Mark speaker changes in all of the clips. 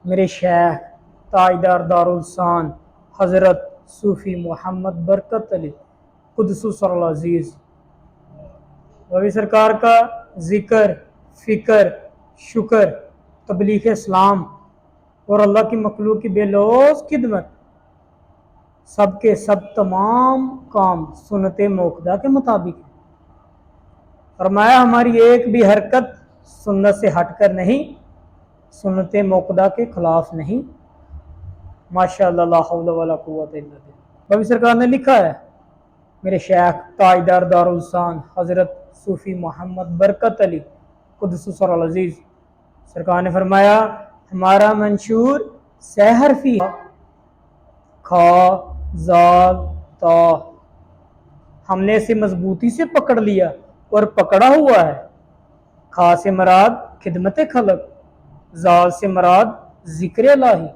Speaker 1: میرے شیخ تاجدار دارالسان حضرت صوفی محمد برکت علی قدس سر العزیز نبی سرکار کا ذکر، فکر، شکر، تبلیغ اسلام اور اللہ کی مخلوق کی بے لوث خدمت، سب کے سب تمام کام سنت موقدہ کے مطابق ہے۔ فرمایا ہماری ایک بھی حرکت سنت سے ہٹ کر نہیں، سنت موقدہ کے خلاف نہیں۔ ماشاءاللہ لا حول ولا قوت الا باللہ۔ نبی سرکار نے لکھا ہے، میرے شیخ تاجدار دارالسان حضرت صوفی محمد برکت علی قدس سر العزیز سرکار نے فرمایا ہمارا منشور سہ حرفی کھا زال تا، ہم نے اسے مضبوطی سے پکڑ لیا اور پکڑا ہوا ہے۔ کھا سے مراد خدمت خلق، زال سے مراد ذکر الہی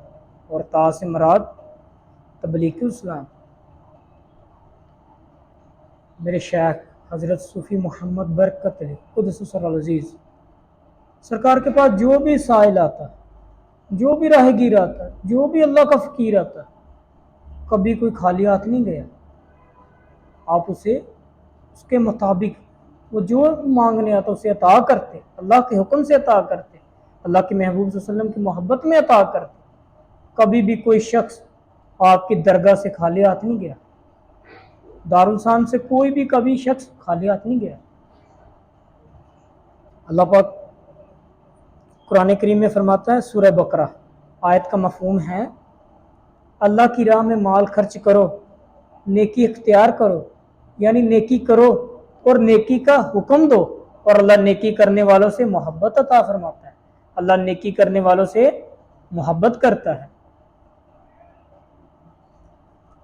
Speaker 1: اور تا سے مراد تبلیغ اسلام۔ میرے شیخ حضرت صوفی محمد برکت علی قدس سر العزیز سرکار کے پاس جو بھی سائل آتا ہے، جو بھی راہ گیر آتا ہے، جو بھی اللہ کا فقیر آتا ہے، کبھی کوئی خالی ہاتھ نہیں گیا۔ آپ اسے اس کے مطابق وہ جو مانگنے آتا اسے عطا کرتے، اللہ کے حکم سے عطا کرتے، اللہ کے محبوب صلی اللہ علیہ وسلم کی محبت میں عطا کرتے۔ کبھی بھی کوئی شخص آپ کی درگاہ سے خالی ہاتھ نہیں گیا، دارالسان سے کوئی بھی کبھی شخص خالی ہاتھ نہیں گیا۔ اللہ پاک قرآن کریم میں فرماتا ہے، سورہ بقرہ آیت کا مفہوم ہے اللہ کی راہ میں مال خرچ کرو، نیکی اختیار کرو، یعنی نیکی کرو اور نیکی کا حکم دو، اور اللہ نیکی کرنے والوں سے محبت عطا فرماتا ہے۔ اللہ نیکی کرنے والوں سے محبت کرتا ہے۔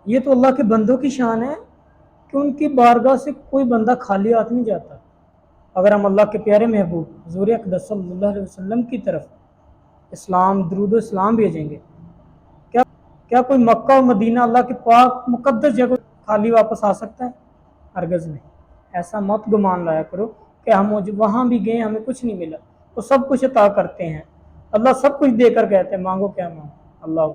Speaker 1: یہ تو اللہ کے بندوں کی شان ہے کہ ان کی بارگاہ سے کوئی بندہ خالی ہاتھ نہیں جاتا۔ اگر ہم اللہ کے پیارے محبوب حضور اقدس صلی اللہ علیہ وسلم کی طرف اسلام، درود و اسلام بھیجیں گے، کیا کوئی مکہ و مدینہ اللہ کے پاک مقدس جگہ خالی واپس آ سکتا ہے؟ ہرگز نہیں۔ ایسا مت گمان لایا کرو کہ ہم وہاں بھی گئے ہمیں کچھ نہیں ملا۔ وہ سب کچھ عطا کرتے ہیں، اللہ سب کچھ دے کر کہتے ہیں مانگو کیا مانگو۔ اللہ